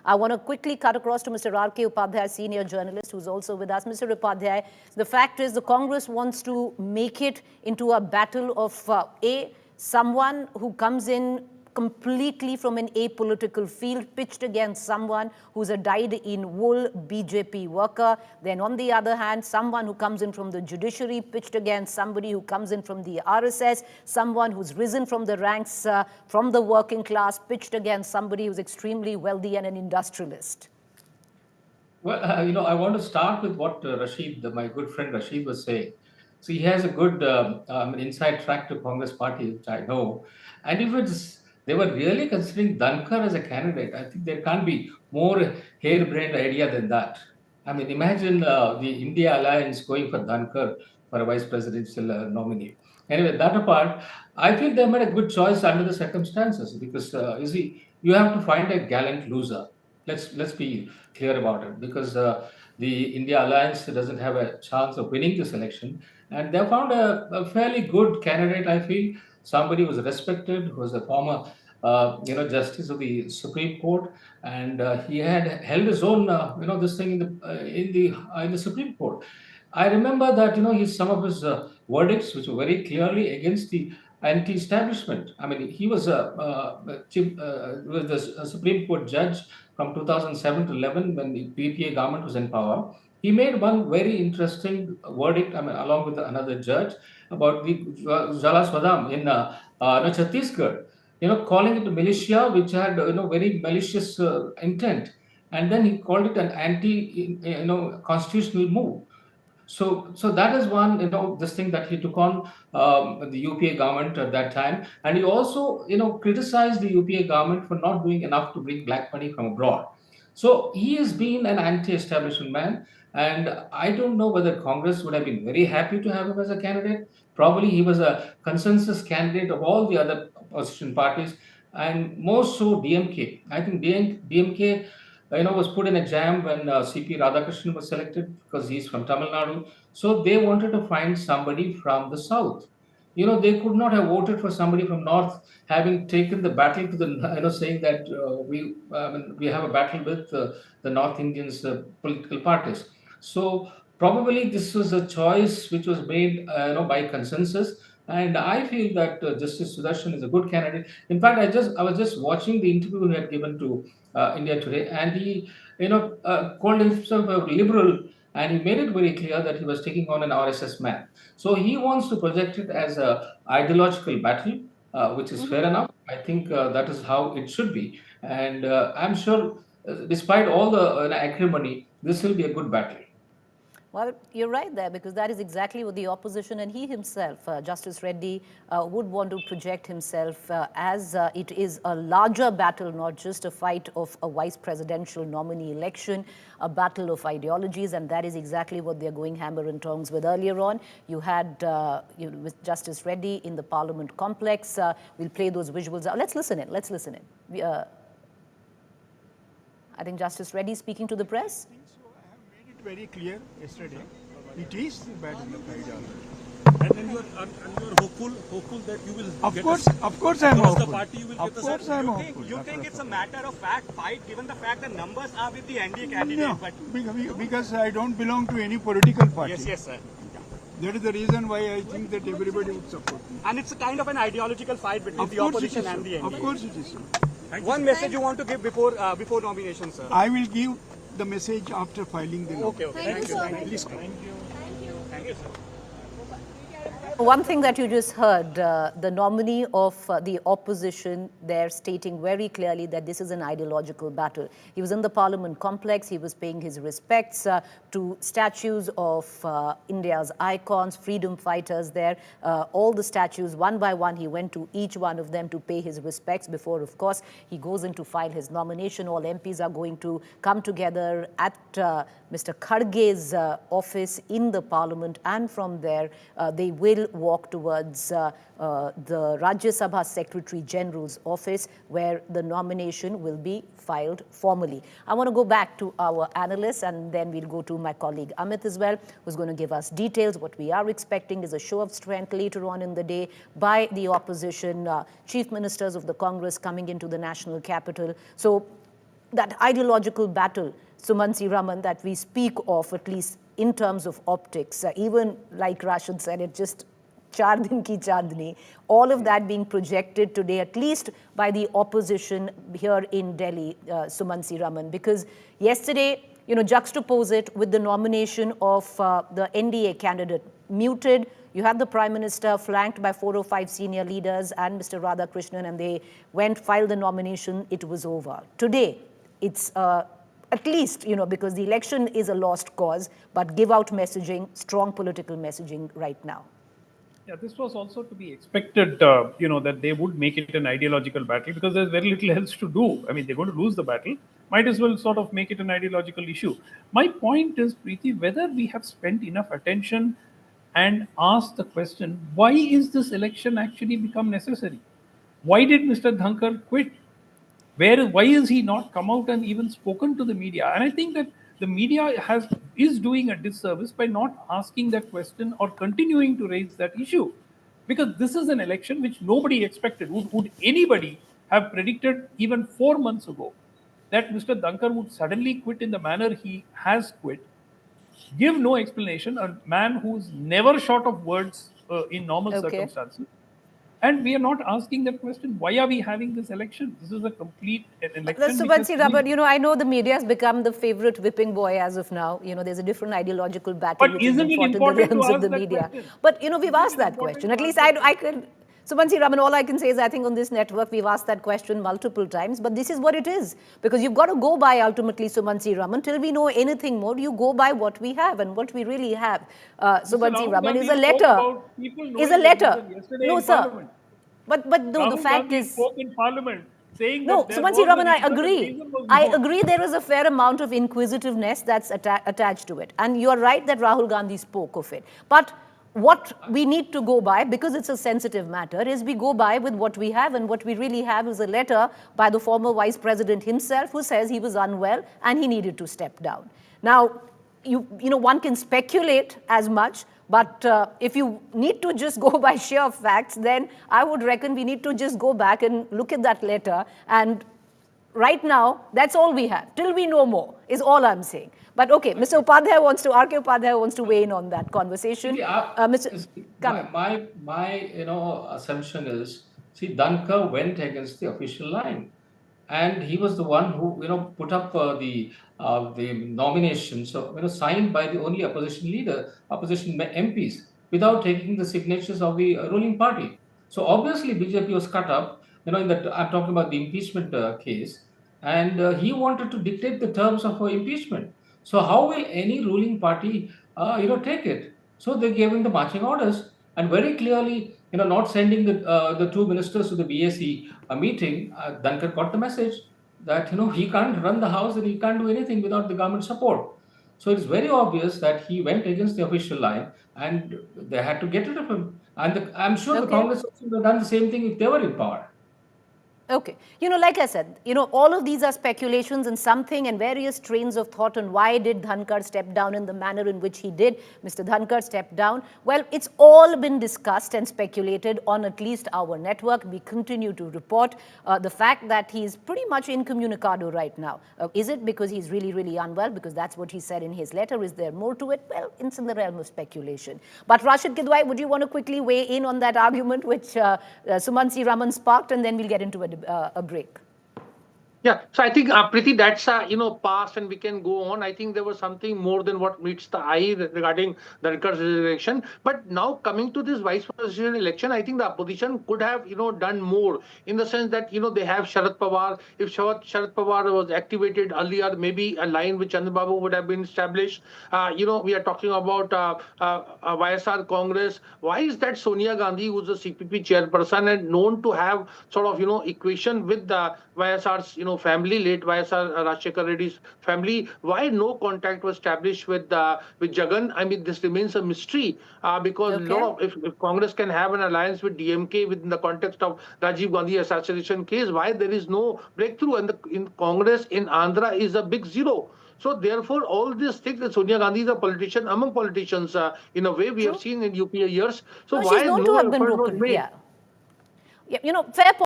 I want to quickly cut across to Mr. R.K. Upadhyay, senior journalist, who's also with us. Mr. Upadhyay, the fact is the Congress wants to make it into a battle of someone who comes in completely from an apolitical field, pitched against someone who's a dyed-in-wool BJP worker. Then on the other hand, someone who comes in from the judiciary, pitched against somebody who comes in from the RSS, someone who's risen from the ranks from the working class, pitched against somebody who's extremely wealthy and an industrialist. Well, I want to start with what Rashid, my good friend Rashid, was saying. So he has a good inside track to Congress Party, which I know. And if they were really considering Dhankar as a candidate, I think there can't be more harebrained idea than that. I mean, imagine the India Alliance going for Dhankar for a vice presidential nominee. Anyway, that apart, I feel they made a good choice under the circumstances because you see, you have to find a gallant loser. Let's be clear about it because the India Alliance doesn't have a chance of winning this election, and they found a fairly good candidate. I feel somebody who was respected, who was a former justice of the Supreme Court, and he had held his own this thing in the Supreme Court. I remember that some of his verdicts, which were very clearly against the anti-establishment. I mean, he was was the Supreme Court judge from 2007 to 11 when the PPA government was in power. He made one very interesting verdict, I mean, along with another judge, about the Jala Swadam in Chhattisgarh. Calling it a militia which had very malicious intent, and then he called it an anti constitutional move. So that is one, this thing that he took on the UPA government at that time, and he also, criticized the UPA government for not doing enough to bring black money from abroad. So he has been an anti-establishment man, and I don't know whether Congress would have been very happy to have him as a candidate. Probably he was a consensus candidate of all the other opposition parties, and more so DMK. I think DMK was put in a jam when CP Radhakrishnan was selected because he's from Tamil Nadu. So they wanted to find somebody from the south. They could not have voted for somebody from north, having taken the battle to the saying that we have a battle with the North Indians political parties. So probably this was a choice which was made by consensus. And I feel that Justice Sudarshan is a good candidate. In fact, I was just watching the interview he had given to India Today, and he called himself a liberal, and he made it very clear that he was taking on an RSS man. So he wants to project it as a ideological battle, which is fair enough. I think that is how it should be, and I'm sure, despite all the acrimony, this will be a good battle. Well, you're right there, because that is exactly what the opposition and he himself, Justice Reddy, would want to project himself as it is a larger battle, not just a fight of a vice presidential nominee election, a battle of ideologies, and that is exactly what they're going hammer and tongs with. Earlier on, you had with Justice Reddy in the Parliament complex. We'll play those visuals. Let's listen in. I think Justice Reddy speaking to the press. Very clear yesterday. It is bad in the ideology. And then you're hopeful that you will. Of course, I'm hopeful. The party you will of course, I'm hopeful. You think it's a matter of fact fight, given the fact that numbers are with the NDA candidate? No, because I don't belong to any political party. Yes, sir. That is the reason why I think that everybody would support me. And it's a kind of an ideological fight between the opposition and the NDA. Of course, it is so. One message you want to give before nomination, sir? I will give the message after filing the Okay. Thank you. Please come. Thank you, sir. One thing that you just heard, the nominee of the opposition there stating very clearly that this is an ideological battle. He was in the Parliament complex. He was paying his respects to statues of India's icons, freedom fighters there. All the statues, one by one, he went to each one of them to pay his respects before, of course, he goes in to file his nomination. All MPs are going to come together at Mr. Kharge's office in the Parliament, and from there they will walk towards the Rajya Sabha Secretary General's office, where the nomination will be filed formally. I want to go back to our analysts, and then we'll go to my colleague Amit as well, who's going to give us details. What we are expecting is a show of strength later on in the day by the opposition chief ministers of the Congress coming into the national capital. So that ideological battle, Sumansi Raman, that we speak of, at least in terms of optics, even like Rashid said, it just Char Din Ki Chandni, all of that being projected today, at least by the opposition here in Delhi, Sumansi Raman, because yesterday, juxtapose it with the nomination of the NDA candidate, muted. You had the Prime Minister flanked by 4 or 5 senior leaders and Mr. Radhakrishnan, and they filed the nomination, it was over. Today, it's at least, because the election is a lost cause, but give out messaging, strong political messaging right now. Yeah, this was also to be expected, that they would make it an ideological battle because there's very little else to do. I mean, they're going to lose the battle. Might as well sort of make it an ideological issue. My point is, Preeti, whether we have spent enough attention and asked the question, why is this election actually become necessary? Why did Mr. Dhankar quit? Why is he not come out and even spoken to the media? And I think that the media is doing a disservice by not asking that question or continuing to raise that issue, because this is an election which nobody expected. Would anybody have predicted even 4 months ago that Mr. Dhankar would suddenly quit in the manner he has quit, give no explanation, a man who's never short of words in normal circumstances? And we are not asking that question. Why are we having this election? This is a complete election. Sumansi Raman, I know the media has become the favorite whipping boy as of now. There's a different ideological battle which has been fought in the realms of the media. But, we've asked that question. At least I could... Sumansi Raman, all I can say is I think on this network we've asked that question multiple times, but this is what it is. Because you've got to go by ultimately, Sumansi Raman, till we know anything more, you go by what we have, and what we really have, Sumansi Raman, is a letter. Is a letter. No, sir. But no, the fact is... spoke in Parliament saying no, that Sumansi Raman, I agree. I agree there is a fair amount of inquisitiveness that's attached to it. And you are right that Rahul Gandhi spoke of it. But what we need to go by, because it's a sensitive matter, is we go by with what we have, and what we really have is a letter by the former Vice President himself who says he was unwell and he needed to step down. Now, one can speculate as much, but if you need to just go by sheer facts, then I would reckon we need to just go back and look at that letter, and right now, that's all we have. Till we know more, is all I'm saying. But okay, Mr. Upadhyay R.K. Upadhyay wants to weigh in on that conversation. My assumption is, Dhankar went against the official line, and he was the one who put up the nomination, so signed by the only opposition MPs without taking the signatures of the ruling party. So obviously BJP was cut up. I'm talking about the impeachment case, and he wanted to dictate the terms of impeachment. So how will any ruling party, take it? So they gave him the marching orders, and very clearly, not sending the 2 ministers to the BAC meeting. Dhankar got the message that he can't run the house and he can't do anything without the government support. So it's very obvious that he went against the official line, and they had to get rid of him. And I'm sure the Congress would have done the same thing if they were in power. Okay. Like I said, all of these are speculations and something and various trains of thought on why did Dhankar step down in the manner in which he did. Mr. Dhankar stepped down. Well, it's all been discussed and speculated on at least our network. We continue to report the fact that he's pretty much incommunicado right now. Is it because he's really, really unwell? Because that's what he said in his letter. Is there more to it? Well, it's in the realm of speculation. But Rashid Kidwai, would you want to quickly weigh in on that argument which Sumansi Raman sparked, and then we'll get into a break? Yeah, so I think Preeti, that's past, and we can go on. I think there was something more than what meets the eye regarding Dhankar's election. But now coming to this vice president election, I think the opposition could have done more, in the sense that they have Sharad Pawar. If Sharad Pawar was activated earlier, maybe a line with Chandrababu would have been established. We are talking about YSR Congress. Why is that Sonia Gandhi, who's the CPP chairperson and known to have sort of equation with the YSR's family, late YSR Rajshekar Reddy's family, why no contact was established with Jagan? I mean, this remains a mystery, because if Congress can have an alliance with DMK within the context of Rajiv Gandhi assassination case, why there is no breakthrough? And in Congress in Andhra is a big zero. So therefore, all these things, that Sonia Gandhi is a politician among politicians, in a way we have seen in UPA years. So why she's known no to have been effort was broken. made? Yeah, fair point.